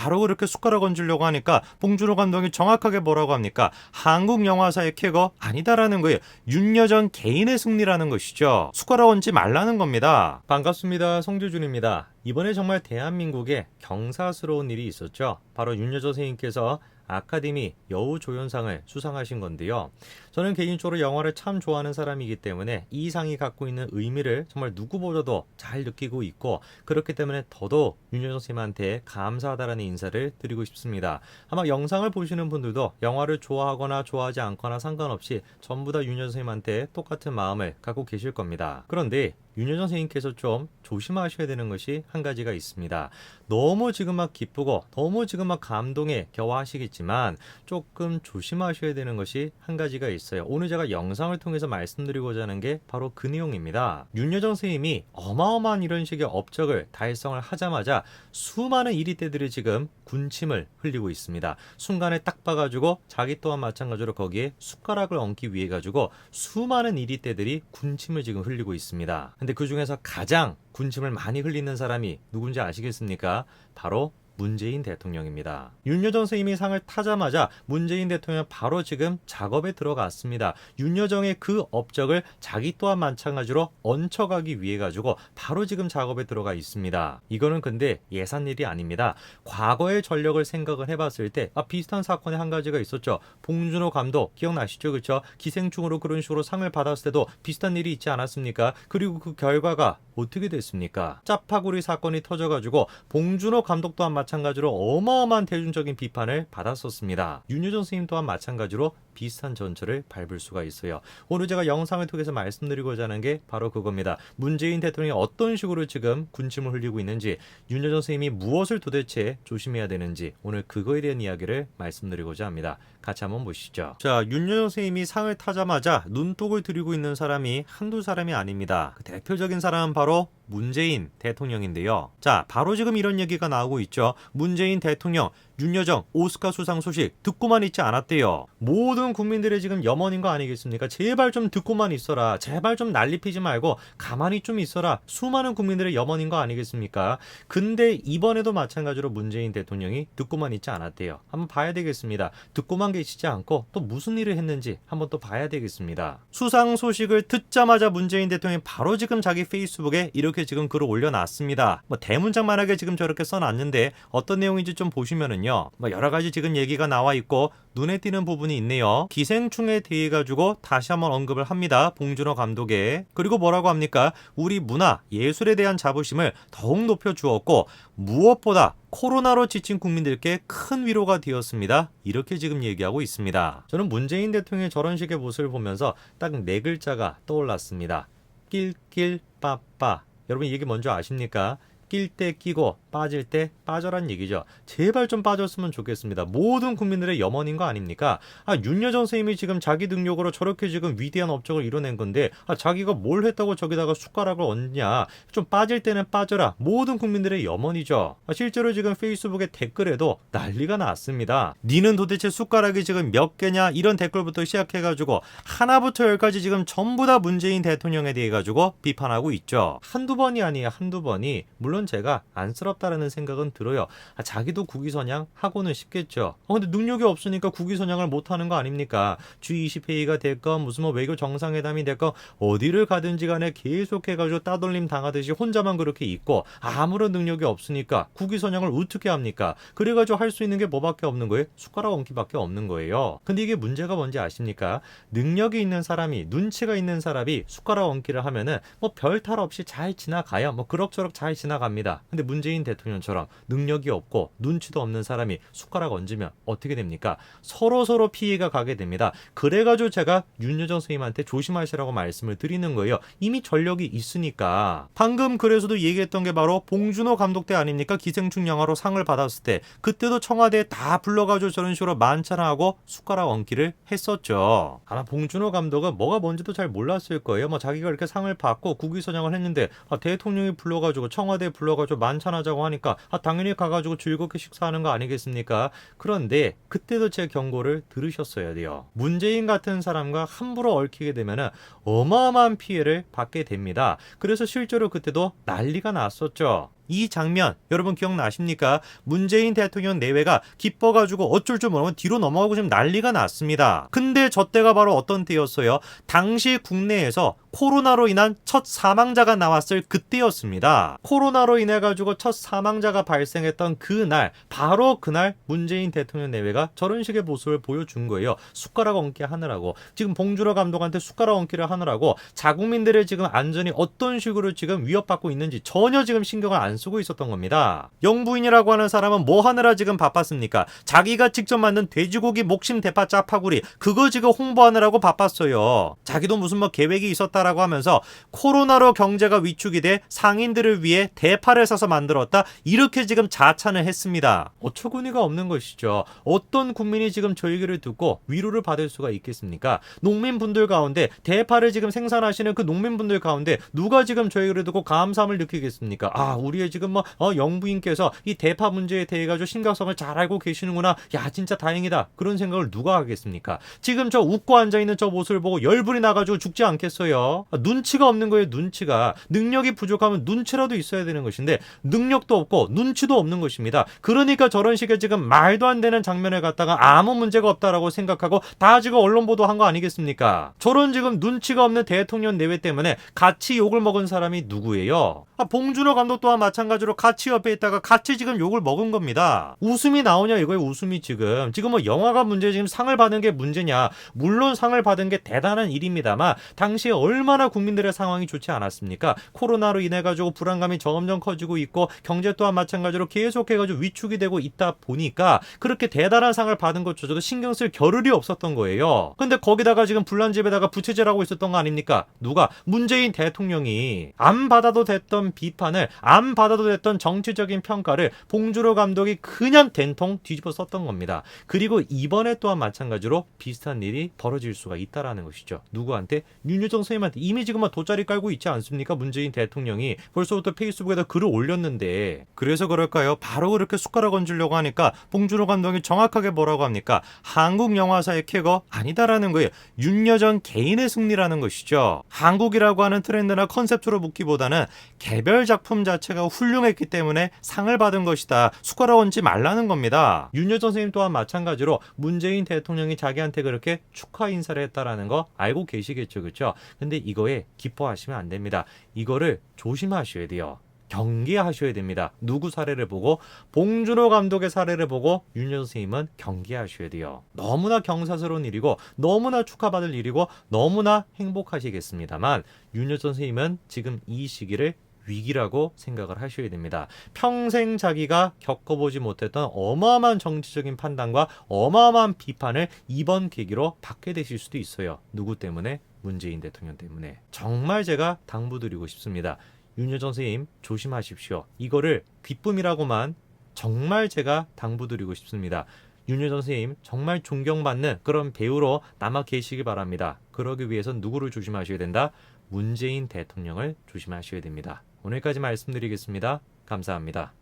바로 그렇게 숟가락 얹으려고 하니까 봉준호 감독이 정확하게 뭐라고 합니까? 한국 영화사의 쾌거 아니다라는 거예요. 윤여정 개인의 승리라는 것이죠. 숟가락 얹지 말라는 겁니다. 반갑습니다. 송재준입니다. 이번에 정말 대한민국에 경사스러운 일이 있었죠. 바로 윤여정 선생님께서 아카데미 여우조연상을 수상하신 건데요. 저는 개인적으로 영화를 참 좋아하는 사람이기 때문에 이 상이 갖고 있는 의미를 정말 누구보다도 잘 느끼고 있고, 그렇기 때문에 더더욱 윤여정 선생님한테 감사하다라는 인사를 드리고 싶습니다. 아마 영상을 보시는 분들도 영화를 좋아하거나 좋아하지 않거나 상관없이 전부 다 윤여정 선생님한테 똑같은 마음을 갖고 계실 겁니다. 그런데 윤여정 선생님께서 좀 조심하셔야 되는 것이 한 가지가 있습니다. 너무 지금 막 기쁘고 너무 지금 막 감동에 겨워하시겠지만 조금 조심하셔야 되는 것이 한 가지가 있어요. 오늘 제가 영상을 통해서 말씀드리고자 하는 게 바로 그 내용입니다. 윤여정 선생님이 어마어마한 이런 식의 업적을 달성을 하자마자 수많은 이리떼들이 지금 군침을 흘리고 있습니다. 순간에 딱 봐가지고 자기 또한 마찬가지로 거기에 숟가락을 얹기 위해 가지고 수많은 이리떼들이 군침을 지금 흘리고 있습니다. 근데 그 중에서 가장 군침을 많이 흘리는 사람이 누군지 아시겠습니까? 바로 문재인 대통령입니다. 윤여정 선생님이 상을 타자마자 문재인 대통령 바로 지금 작업에 들어갔습니다. 윤여정의 그 업적을 자기 또한 마찬가지로 얹혀가기 위해 가지고 바로 지금 작업에 들어가 있습니다. 이거는 근데 예산 일이 아닙니다. 과거의 전력을 생각을 해봤을 때 비슷한 사건이 한 가지가 있었죠. 봉준호 감독 기억나시죠? 그렇죠? 기생충으로 그런 식으로 상을 받았을 때도 비슷한 일이 있지 않았습니까? 그리고 그 결과가 어떻게 됐습니까? 짜파구리 사건이 터져가지고 봉준호 감독 또한 마찬가지로 어마어마한 대중적인 비판을 받았었습니다. 윤여정 선생님 또한 마찬가지로 비슷한 전철을 밟을 수가 있어요. 오늘 제가 영상을 통해서 말씀드리고자 하는 게 바로 그겁니다. 문재인 대통령이 어떤 식으로 지금 군침을 흘리고 있는지, 윤여정 선생님이 무엇을 도대체 조심해야 되는지, 오늘 그거에 대한 이야기를 말씀드리고자 합니다. 같이 한번 보시죠. 자, 윤여정 선생님이 상을 타자마자 눈독을 들이고 있는 사람이 한두 사람이 아닙니다. 그 대표적인 사람은 바로 문재인 대통령인데요. 자, 바로 지금 이런 얘기가 나오고 있죠. 문재인 대통령, 윤여정 오스카 수상 소식 듣고만 있지 않았대요. 모든 국민들의 지금 염원인 거 아니겠습니까? 제발 좀 듣고만 있어라. 제발 좀 난리 피지 말고 가만히 좀 있어라. 수많은 국민들의 염원인 거 아니겠습니까? 근데 이번에도 마찬가지로 문재인 대통령이 듣고만 있지 않았대요. 한번 봐야 되겠습니다. 듣고만 계시지 않고 또 무슨 일을 했는지 한번 또 봐야 되겠습니다. 수상 소식을 듣자마자 문재인 대통령이 바로 지금 자기 페이스북에 이렇게 지금 글을 올려놨습니다. 대문짝만하게 지금 저렇게 써놨는데 어떤 내용인지 좀 보시면은요, 여러 가지 지금 얘기가 나와 있고 눈에 띄는 부분이 있네요. 기생충에 대해 가지고 다시 한번 언급을 합니다. 봉준호 감독의. 그리고 뭐라고 합니까? 우리 문화, 예술에 대한 자부심을 더욱 높여주었고 무엇보다 코로나로 지친 국민들께 큰 위로가 되었습니다. 이렇게 지금 얘기하고 있습니다. 저는 문재인 대통령의 저런 식의 모습을 보면서 딱 네 글자가 떠올랐습니다. 낄낄 빠빠. 여러분 이 얘기 뭔지 아십니까? 낄 때 끼고 빠질 때 빠져란 얘기죠. 제발 좀 빠졌으면 좋겠습니다. 모든 국민들의 염원인 거 아닙니까? 윤여정 선생님이 지금 자기 능력으로 저렇게 지금 위대한 업적을 이뤄낸 건데 자기가 뭘 했다고 저기다가 숟가락을 얹냐. 좀 빠질 때는 빠져라. 모든 국민들의 염원이죠. 실제로 지금 페이스북에 댓글에도 난리가 났습니다. 니는 도대체 숟가락이 지금 몇 개냐, 이런 댓글부터 시작해가지고 하나부터 열까지 지금 전부 다 문재인 대통령에 대해 가지고 비판하고 있죠. 한두 번이 아니에요. 한두 번이. 물론 제가 안쓰럽다라는 생각은 들어요. 자기도 국위선양 하고는 싶겠죠. 근데 능력이 없으니까 국위선양을 못하는 거 아닙니까? G20회의가 됐건 무슨 외교 정상회담이 됐건 어디를 가든지 간에 계속해가지고 따돌림 당하듯이 혼자만 그렇게 있고 아무런 능력이 없으니까 국위선양을 어떻게 합니까? 그래가지고 할 수 있는 게 뭐밖에 없는 거예요? 숟가락 얹기밖에 없는 거예요. 근데 이게 문제가 뭔지 아십니까? 능력이 있는 사람이, 눈치가 있는 사람이 숟가락 얹기를 하면은 별 탈 없이 잘 지나가요. 그럭저럭 잘 지나갑니다. 근데 문재인 대통령처럼 능력이 없고 눈치도 없는 사람이 숟가락 얹으면 어떻게 됩니까? 서로 피해가 가게 됩니다. 그래가지고 제가 윤여정 선생님한테 조심하시라고 말씀을 드리는 거예요. 이미 전력이 있으니까. 방금 그래서도 얘기했던 게 바로 봉준호 감독 때 아닙니까? 기생충 영화로 상을 받았을 때 그때도 청와대에 다 불러가지고 저런 식으로 만찬하고 숟가락 얹기를 했었죠. 아마 봉준호 감독은 뭐가 뭔지도 잘 몰랐을 거예요. 자기가 이렇게 상을 받고 국위선양을 했는데 대통령이 불러가지고 청와대에 불러가지고 만찬하자고 하니까 당연히 가가지고 즐겁게 식사하는 거 아니겠습니까? 그런데 그때도 제 경고를 들으셨어야 돼요. 문재인 같은 사람과 함부로 얽히게 되면 어마어마한 피해를 받게 됩니다. 그래서 실제로 그때도 난리가 났었죠. 이 장면 여러분 기억나십니까? 문재인 대통령 내외가 기뻐가지고 어쩔 줄 모르면 뒤로 넘어가고 지금 난리가 났습니다. 근데 저 때가 바로 어떤 때였어요? 당시 국내에서 코로나로 인한 첫 사망자가 나왔을 그때였습니다. 코로나로 인해 가지고 첫 사망자가 발생했던 그날, 바로 그날 문재인 대통령 내외가 저런 식의 모습을 보여준 거예요. 숟가락 얹기 하느라고, 지금 봉준호 감독한테 숟가락 얹기를 하느라고 자국민들의 지금 안전이 어떤 식으로 지금 위협받고 있는지 전혀 지금 신경을 안 쓰고 있었던 겁니다. 영부인이라고 하는 사람은 뭐 하느라 지금 바빴습니까? 자기가 직접 만든 돼지고기 목심 대파 짜파구리 그거 지금 홍보하느라고 바빴어요. 자기도 무슨 뭐 계획이 있었다라고 하면서 코로나로 경제가 위축이 돼 상인들을 위해 대파를 사서 만들었다, 이렇게 지금 자찬을 했습니다. 어처구니가 없는 것이죠. 어떤 국민이 지금 저 얘기를 듣고 위로를 받을 수가 있겠습니까? 농민분들 가운데, 대파를 지금 생산하시는 그 농민분들 가운데 누가 지금 저 얘기를 듣고 감사함을 느끼겠습니까? 아, 우리의 지금 영부인께서 이 대파 문제에 대해 가지고 심각성을 잘 알고 계시는구나. 야, 진짜 다행이다. 그런 생각을 누가 하겠습니까? 지금 저 웃고 앉아있는 저 모습을 보고 열불이 나가지고 죽지 않겠어요? 눈치가 없는 거예요. 눈치가. 능력이 부족하면 눈치라도 있어야 되는 것인데 능력도 없고 눈치도 없는 것입니다. 그러니까 저런 식의 지금 말도 안 되는 장면을 갖다가 아무 문제가 없다라고 생각하고 다 지금 언론 보도한 거 아니겠습니까? 저런 지금 눈치가 없는 대통령 내외 때문에 같이 욕을 먹은 사람이 누구예요? 봉준호 감독 또한 마찬가지로 같이 옆에 있다가 같이 지금 욕을 먹은 겁니다. 웃음이 나오냐 이거예요. 웃음이 지금 뭐 영화가 문제, 지금 상을 받은 게 문제냐? 물론 상을 받은 게 대단한 일입니다만 당시에 얼마나 국민들의 상황이 좋지 않았습니까? 코로나로 인해 가지고 불안감이 점점 커지고 있고 경제 또한 마찬가지로 계속해가지고 위축이 되고 있다 보니까 그렇게 대단한 상을 받은 것조차도 신경 쓸 겨를이 없었던 거예요. 근데 거기다가 지금 불난집에다가 부채질하고 있었던 거 아닙니까? 누가? 문재인 대통령이. 안 받아도 됐던 비판을, 안 받아도 됐던 정치적인 평가를 봉준호 감독이 그냥 된통 뒤집어 썼던 겁니다. 그리고 이번에 또한 마찬가지로 비슷한 일이 벌어질 수가 있다라는 것이죠. 누구한테? 윤여정 선생님한테. 이미 지금 돗자리 깔고 있지 않습니까? 문재인 대통령이 벌써부터 페이스북에다 글을 올렸는데. 그래서 그럴까요? 바로 그렇게 숟가락 얹으려고 하니까 봉준호 감독이 정확하게 뭐라고 합니까? 한국 영화사의 쾌거 아니다라는 거예요. 윤여정 개인의 승리라는 것이죠. 한국이라고 하는 트렌드나 컨셉으로 묻기보다는 개별 작품 자체가 훌륭했기 때문에 상을 받은 것이다. 숟가락 얹지 말라는 겁니다. 윤여정 선생님 또한 마찬가지로 문재인 대통령이 자기한테 그렇게 축하 인사를 했다라는 거 알고 계시겠죠, 그렇죠? 근데 이거에 기뻐하시면 안 됩니다. 이거를 조심하셔야 돼요. 경계하셔야 됩니다. 누구 사례를 보고? 봉준호 감독의 사례를 보고 윤여정 선생님은 경계하셔야 돼요. 너무나 경사스러운 일이고 너무나 축하받을 일이고 너무나 행복하시겠습니다만 윤여정 선생님은 지금 이 시기를 위기라고 생각을 하셔야 됩니다. 평생 자기가 겪어보지 못했던 어마어마한 정치적인 판단과 어마어마한 비판을 이번 계기로 받게 되실 수도 있어요. 누구 때문에? 문재인 대통령 때문에. 정말 제가 당부드리고 싶습니다. 윤여정 선생님 조심하십시오. 이거를 기쁨이라고만 정말 제가 당부드리고 싶습니다. 윤여정 선생님 정말 존경받는 그런 배우로 남아 계시기 바랍니다. 그러기 위해선 누구를 조심하셔야 된다? 문재인 대통령을 조심하셔야 됩니다. 오늘까지 말씀드리겠습니다. 감사합니다.